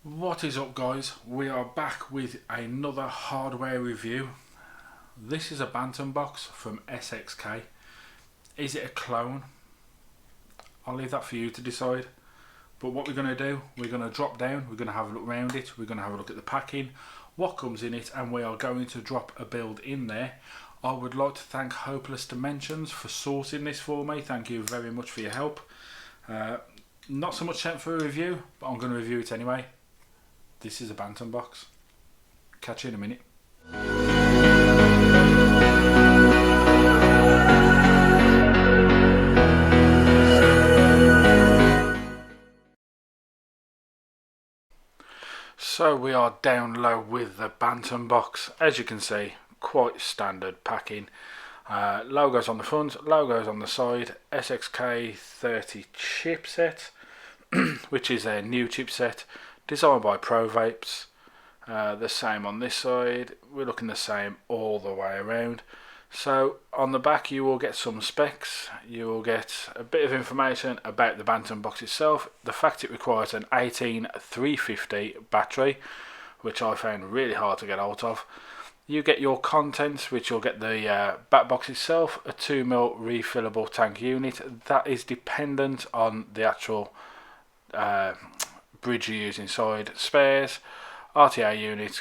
What is up, guys? We are back with another hardware review. This is a Bantam box from SXK. Is it a clone? I'll leave that for you to decide. But what we're going to do, we're going to drop down, we're going to have a look around it, we're going to have a look at the packing, what comes in it, and we are going to drop a build in there. I would like to thank Hopeless Dimensions for sourcing this for me. Thank you very much for your help. Not so much sent for a review, but I'm going to review it anyway. This is a Bantam box. Catch you in a minute. So we are down low with the Bantam box. As you can see, quite standard packing. Logos on the front, logos on the side. SXK 30 chipset, which is a new chipset. Designed by Pro Vapes. The same on this side. We're looking the same all the way around. So on the back you will get some specs. You will get a bit of information about the Bantam box itself. The fact it requires an 18350 battery, which I found really hard to get hold of. You get your contents, which you'll get the back box itself, a 2mm refillable tank unit. That is dependent on the actual bridge you use inside, spares, RTA unit,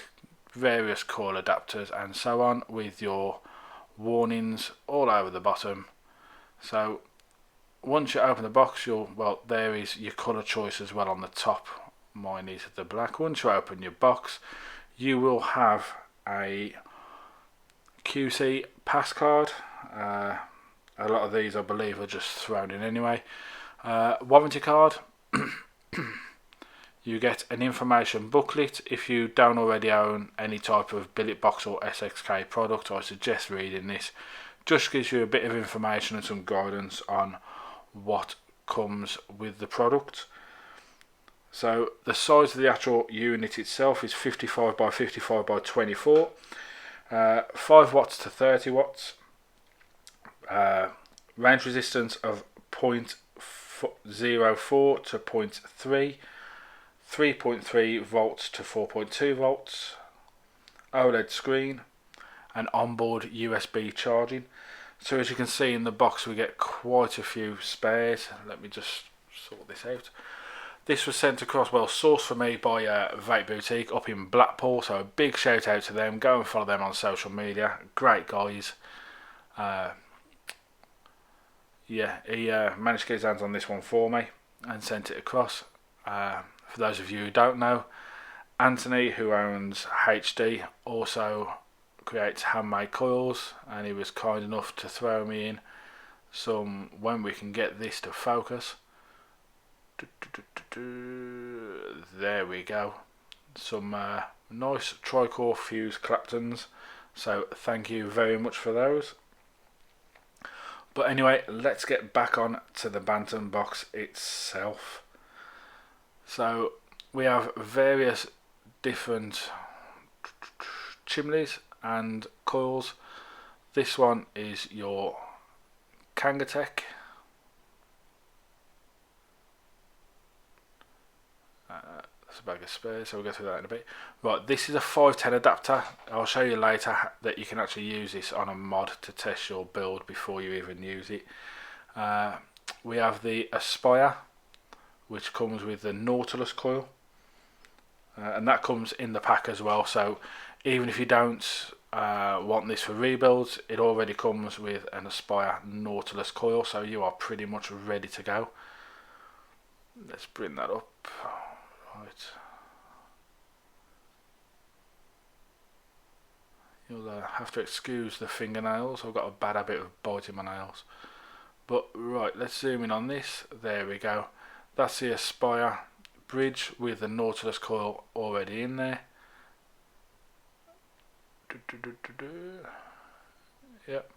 various coil adapters and so on, with your warnings all over the bottom. So once you open the box, there is your colour choice as well on the top. Mine is the black. Once you open your box, you will have a QC pass card. A lot of these I believe are just thrown in anyway. Warranty card. You get an information booklet. If you don't already own any type of billet box or SXK product, I suggest reading this. Just gives you a bit of information and some guidance on what comes with the product. So the size of the actual unit itself is 55 by 55 by 24, 5 watts to 30 watts, range resistance of 0.04 to 0.3, 3.3 volts to 4.2 volts, OLED screen, and onboard USB charging. So as you can see in the box, we get quite a few spares. Let me just sort this out. This was sent across, sourced for me by Vape Boutique up in Blackpool, so a big shout out to them. Go and follow them on social media. Great guys. Yeah, he managed to get his hands on this one for me and sent it across. For those of you who don't know, Anthony, who owns HD, also creates handmade coils, and he was kind enough to throw me in some, when we can get this to focus. There we go. Some nice tricore fuse Claptons, so thank you very much for those. But anyway, let's get back on to the Bantam box itself. So we have various different chimneys and coils. This one is your Kangatech. That's a bag of spares, so we'll go through that in a bit. Right, this is a 510 adapter. I'll show you later that you can actually use this on a mod to test your build before you even use it. We have the Aspire, which comes with the Nautilus coil, and that comes in the pack as well. So even if you don't want this for rebuilds, it already comes with an Aspire Nautilus coil, so you are pretty much ready to go. Let's bring that up. Right. You'll have to excuse the fingernails. I've got a bad habit of biting my nails. But right, let's zoom in on this. There we go. That's the Aspire bridge with the Nautilus coil already in there. Yep.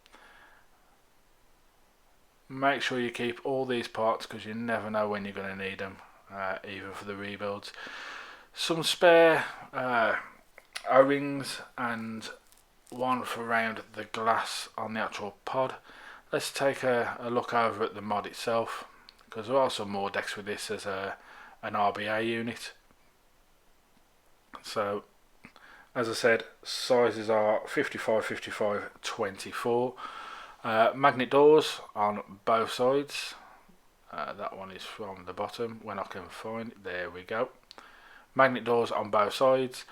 Make sure you keep all these parts because you never know when you're going to need them, even for the rebuilds. Some spare O-rings and one for around the glass on the actual pod. Let's take a look over at the mod itself, because there are some more decks with this as an RBA unit. So as I said, sizes are 55, 55, 24. Magnet doors on both sides. That one is from the bottom when I can find it. There we go. Magnet doors on both sides.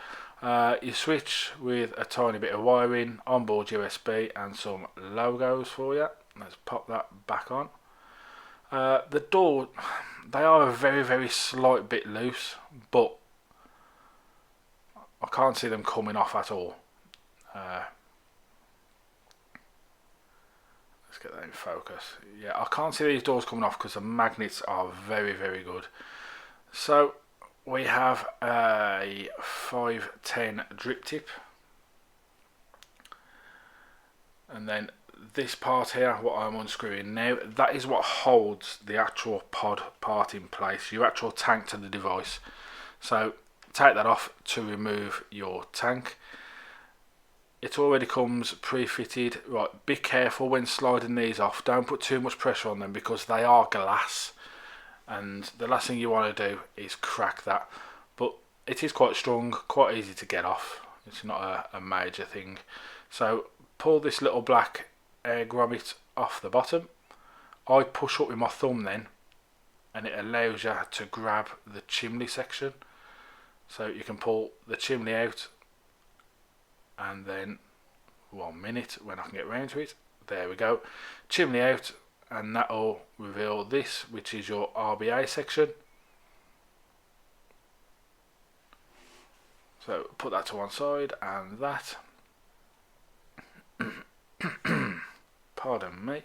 You switch with a tiny bit of wiring, onboard USB and some logos for you. Let's pop that back on. The door, they are a very slight bit loose, but I can't see them coming off at all. Let's get that in focus. Yeah, I can't see these doors coming off because the magnets are very good. So we have a 510 drip tip, and then this part here, what I'm unscrewing now, that is what holds the actual pod part in place, your actual tank to the device. So take that off to remove your tank. It already comes pre-fitted. Right, be careful when sliding these off. Don't put too much pressure on them because they are glass, and the last thing you want to do is crack that. But it is quite strong, quite easy to get off. It's not a major thing. So pull this little black air grommet off the bottom. I push up with my thumb then, and it allows you to grab the chimney section. So you can pull the chimney out, and then 1 minute when I can get round to it. There we go. Chimney out, and that will reveal this, which is your RBA section. So put that to one side, and that. Pardon me.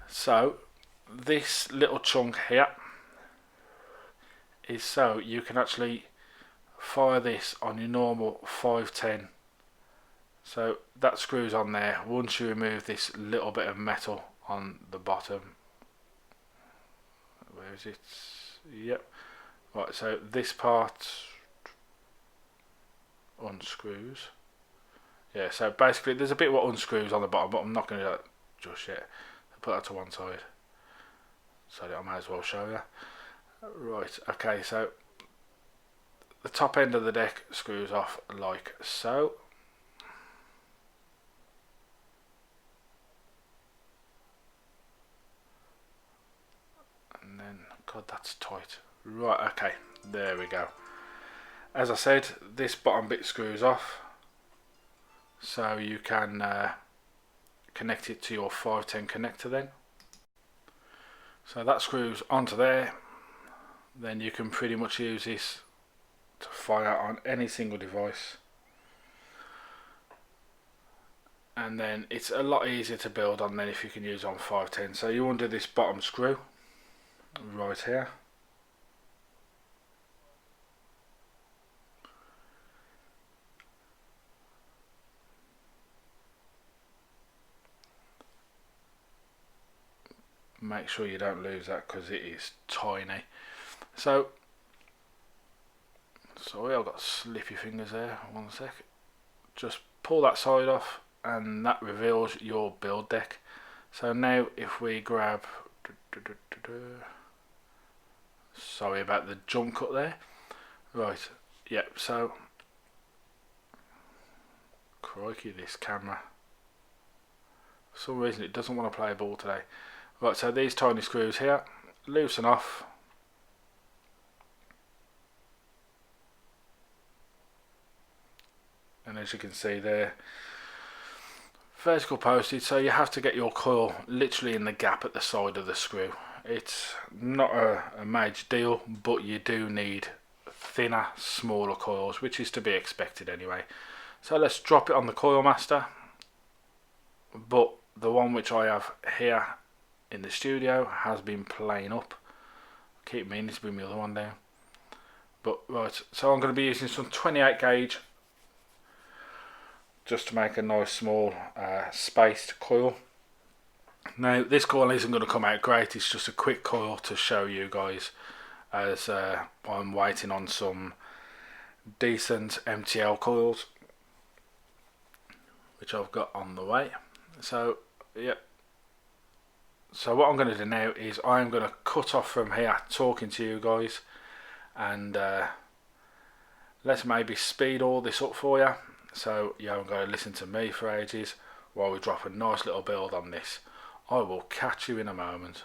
So this little chunk here is so you can actually fire this on your normal 510. So that screws on there. Once you remove this little bit of metal on the bottom, where is it? Yep. Right, so this part unscrews. Yeah, so basically there's a bit what unscrews on the bottom, but I'm not going to do that just yet. Put that to one side, so I might as well show you. Right, okay, so the top end of the deck screws off like so. And then, God, that's tight. Right, okay, there we go. As I said, this bottom bit screws off, so you can connect it to your 510 connector then. So that screws onto there. Then you can pretty much use this to fire on any single device, and then it's a lot easier to build on than if you can use on 510. So you undo this bottom screw right here, make sure you don't lose that because it is tiny. So sorry, I've got slippy fingers there, 1 sec. Just pull that side off, and that reveals your build deck. So now if we grab, sorry about the jump cut there. Right, yep, so crikey, this camera, for some reason it doesn't want to play ball today. Right, so these tiny screws here loosen off, and as you can see there, vertical posted, so you have to get your coil literally in the gap at the side of the screw. It's not a major deal, but you do need thinner, smaller coils, which is to be expected anyway. So let's drop it on the coil master, but the one which I have here in the studio has been playing up. I keep meaning to bring the other one down, but right, so I'm going to be using some 28 gauge just to make a nice small spaced coil. Now this coil isn't going to come out great, it's just a quick coil to show you guys, as I'm waiting on some decent MTL coils which I've got on the way. So yep, So what I'm going to do now is I'm going to cut off from here talking to you guys, and let's maybe speed all this up for you, so you haven't got to listen to me for ages while we drop a nice little build on this. I will catch you in a moment.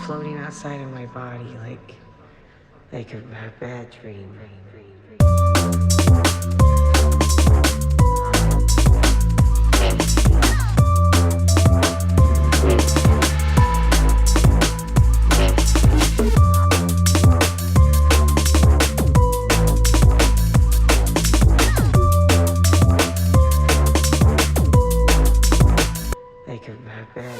Floating outside of my body like a bad dream. Like a bad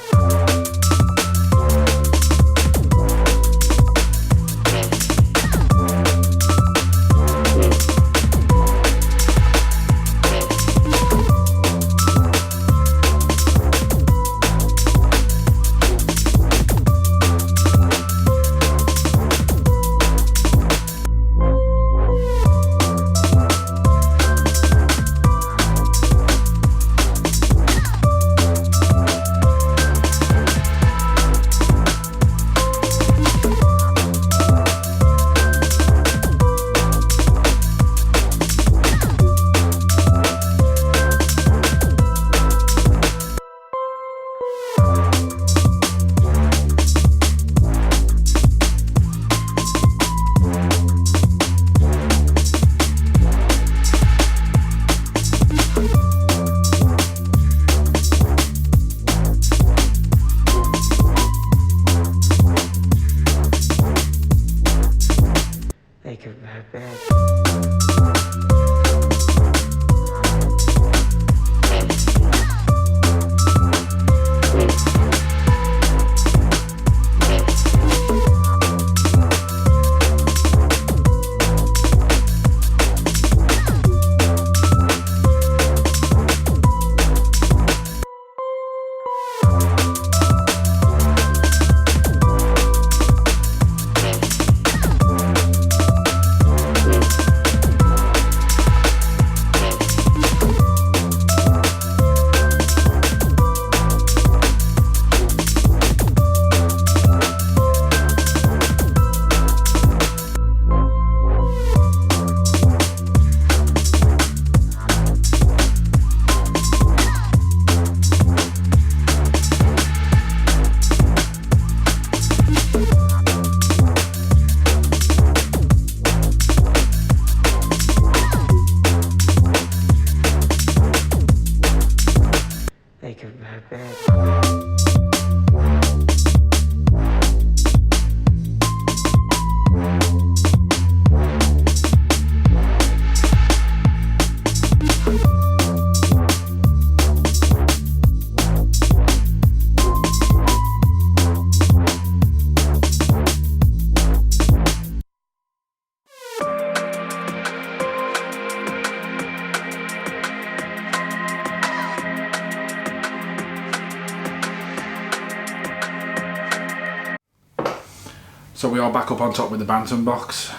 So we are back up on top with the Bantam box.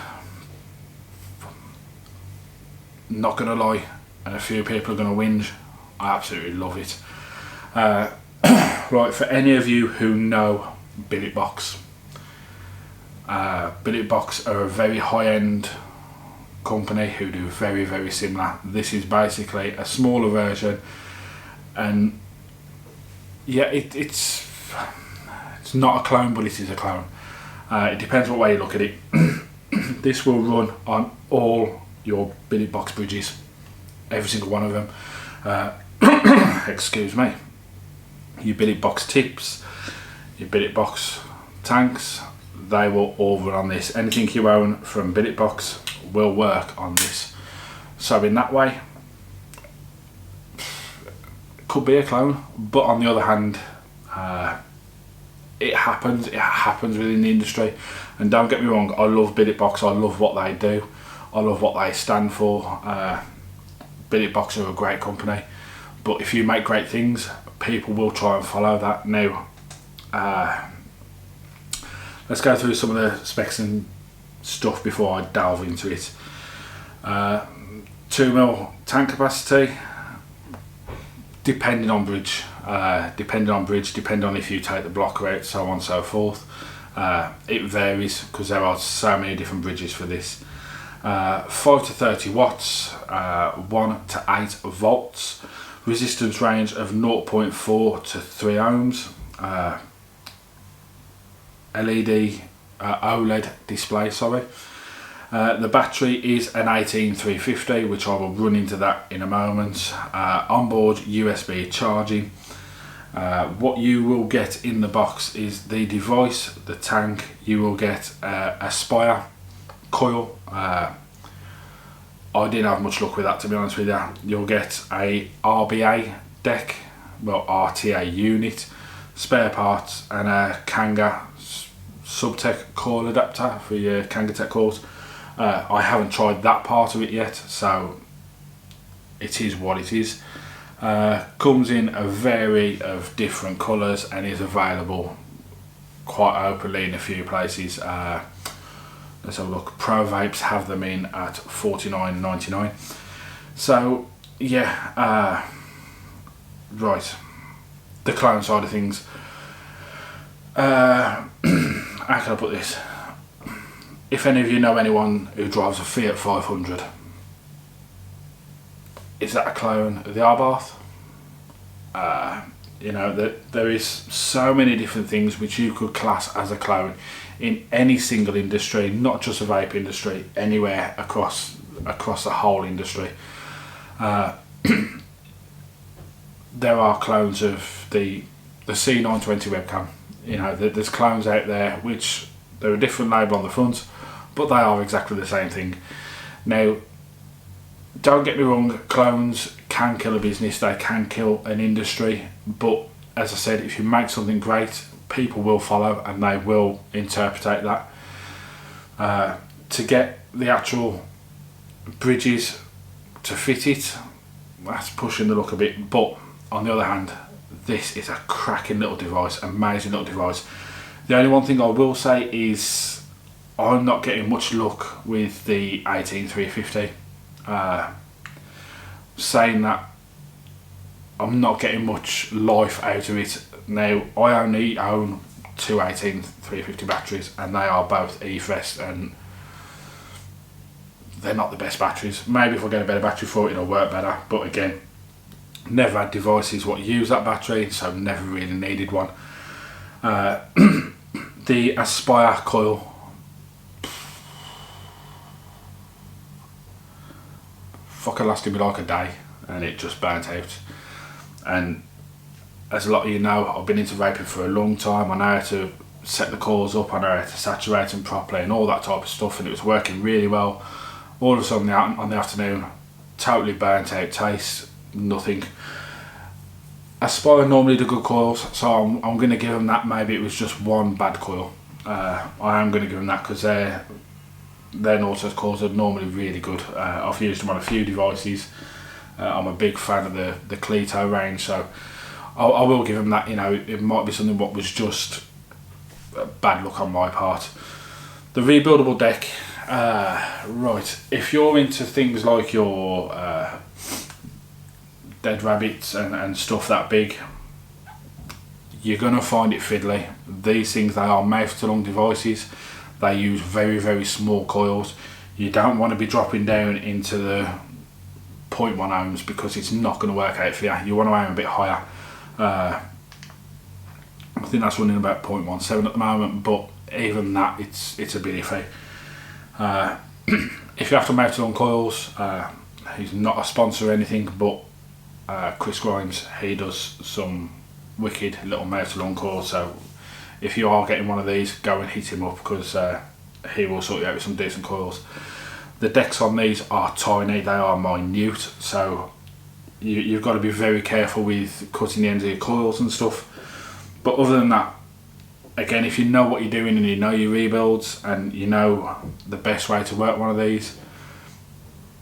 not gonna lie, and a few people are gonna whinge, I absolutely love it. Right, for any of you who know billetbox, billetbox are a very high-end company who do very, very similar. This is basically a smaller version, and yeah, it's not a clone, but it is a clone. It depends what way you look at it. This will run on all your billetbox bridges, every single one of them. Excuse me. Your billetbox tips, your billetbox tanks, they will all run on this. Anything you own from billetbox will work on this. So in that way, it could be a clone, but on the other hand, it happens within the industry. And don't get me wrong, I love billetbox, I love what they do, I love what they stand for. Billetbox are a great company, but if you make great things, people will try and follow that. Now, let's go through some of the specs and stuff before I delve into it. 2mm tank capacity, depending on bridge, depending on if you take the blocker out, so on and so forth. It varies because there are so many different bridges for this. 5 to 30 watts, 1 to 8 volts, resistance range of 0.4 to 3 ohms, LED OLED display, sorry. The battery is an 18350, which I will run into that in a moment. Onboard USB charging. What you will get in the box is the device, the tank. You will get a Spire coil. I didn't have much luck with that, to be honest with you. You'll get a RBA deck, well, RTA unit, spare parts, and a Kanga Subtech coil adapter for your Kangatech coils. I haven't tried that part of it yet, so it is what it is. Comes in a variety of different colours and is available quite openly in a few places. Let's have a look. Pro Vapes have them in at $49.99. So yeah, right. The clone side of things. How can I put this? If any of you know anyone who drives a Fiat 500, is that a clone of the Abarth? You know, there is so many different things which you could class as a clone in any single industry, not just the vape industry, anywhere across the whole industry. There are clones of the C920 webcam. You know, there's clones out there which they're a different label on the front, but they are exactly the same thing. Now, don't get me wrong, clones can kill a business, they can kill an industry, but as I said, if you make something great, people will follow and they will interpret that. To get the actual bridges to fit it, that's pushing the luck a bit, but on the other hand, this is a cracking little device, amazing little device. The only one thing I will say is I'm not getting much luck with the 18350. Saying that, I'm not getting much life out of it. Now, I only own two 18350 batteries and they are both E-Fest, and they're not the best batteries. Maybe if I get a better battery for it, it'll work better, but again, never had devices what use that battery, so never really needed one. The Aspire coil, fucking lasted me like a day and it just burnt out. And as a lot of you know, I've been into vaping for a long time. I know how to set the coils up, I know how to saturate them properly and all that type of stuff, and it was working really well. All of a sudden on the afternoon, totally burnt out, taste, nothing. Aspire normally do good coils, so I'm going to give them that. Maybe it was just one bad coil. I am going to give them that because their Nautilus coils are normally really good. I've used them on a few devices. I'm a big fan of the Cleto range, so I will give them that. You know, it might be something what was just bad luck on my part. The rebuildable deck, Right, if you're into things like your dead rabbits and stuff that big, you're going to find it fiddly. These things, they are mouth to lung devices. They use very, very small coils. You don't want to be dropping down into the 0.1 ohms because it's not going to work out for you. You want to aim a bit higher. I think that's running about 0.17 at the moment, but even that, it's a bit iffy. If you have to mount it on coils, he's not a sponsor or anything, but Chris Grimes, he does some wicked little mounted on coils. So if you are getting one of these, go and hit him up, because he will sort you out with some decent coils. The decks on these are tiny, they are minute, so you've got to be very careful with cutting the ends of your coils and stuff. But other than that, again, if you know what you're doing and you know your rebuilds and you know the best way to work one of these,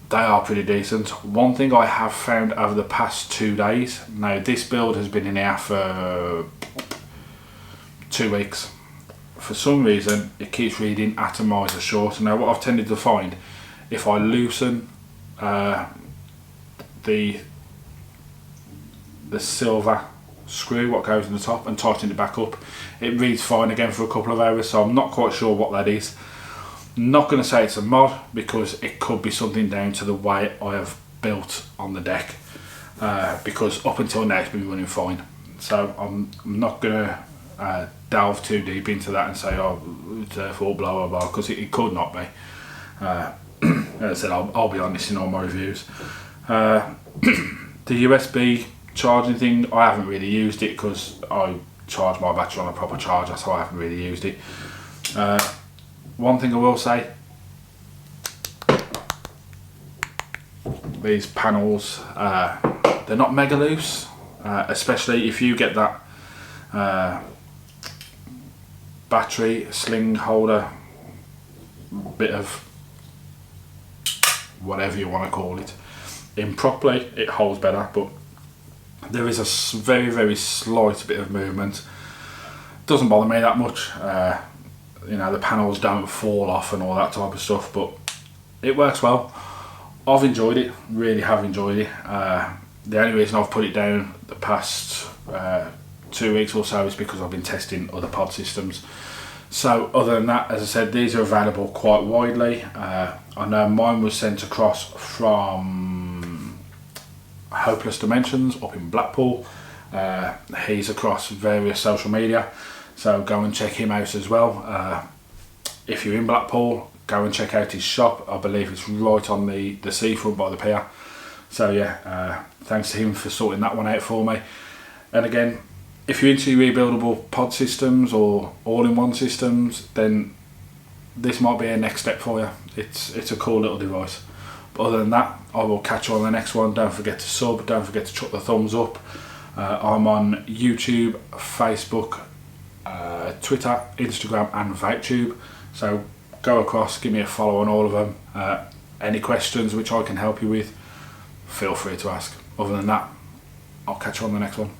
they are pretty decent. One thing I have found over the past 2 days, now this build has been in here for 2 weeks. For some reason, it keeps reading atomizer short. Now what I've tended to find, if I loosen the silver screw, what goes in the top, and tighten it back up, it reads fine again for a couple of hours. So I'm not quite sure what that is. Not going to say it's a mod, because it could be something down to the way I have built on the deck, because up until now it's been running fine. So I'm not going to delve too deep into that and say, oh, it's their fault, blah blah blah, because it could not be. As I said, I'll be honest in all my reviews. The USB charging thing, I haven't really used it because I charge my battery on a proper charger, so I haven't really used it. One thing I will say, these panels, they're not mega loose, especially if you get that battery sling holder bit of whatever you want to call it in properly, it holds better, but there is a very, very slight bit of movement. Doesn't bother me that much. You know, the panels don't fall off and all that type of stuff, but it works well. I've enjoyed it, really have enjoyed it. The only reason I've put it down the past 2 weeks or so is because I've been testing other pod systems. So other than that, as I said, these are available quite widely. I know mine was sent across from Hopeless Dimensions up in Blackpool. He's across various social media, so go and check him out as well. If you're in Blackpool, go and check out his shop. I believe it's right on the seafront by the pier. So yeah, thanks to him for sorting that one out for me. And again, if you're into rebuildable pod systems or all-in-one systems, then this might be a next step for you. It's a cool little device. But other than that, I will catch you on the next one. Don't forget to sub, don't forget to chuck the thumbs up. I'm on YouTube, Facebook, Twitter, Instagram and VapeTube. So go across, give me a follow on all of them. Any questions which I can help you with, feel free to ask. Other than that, I'll catch you on the next one.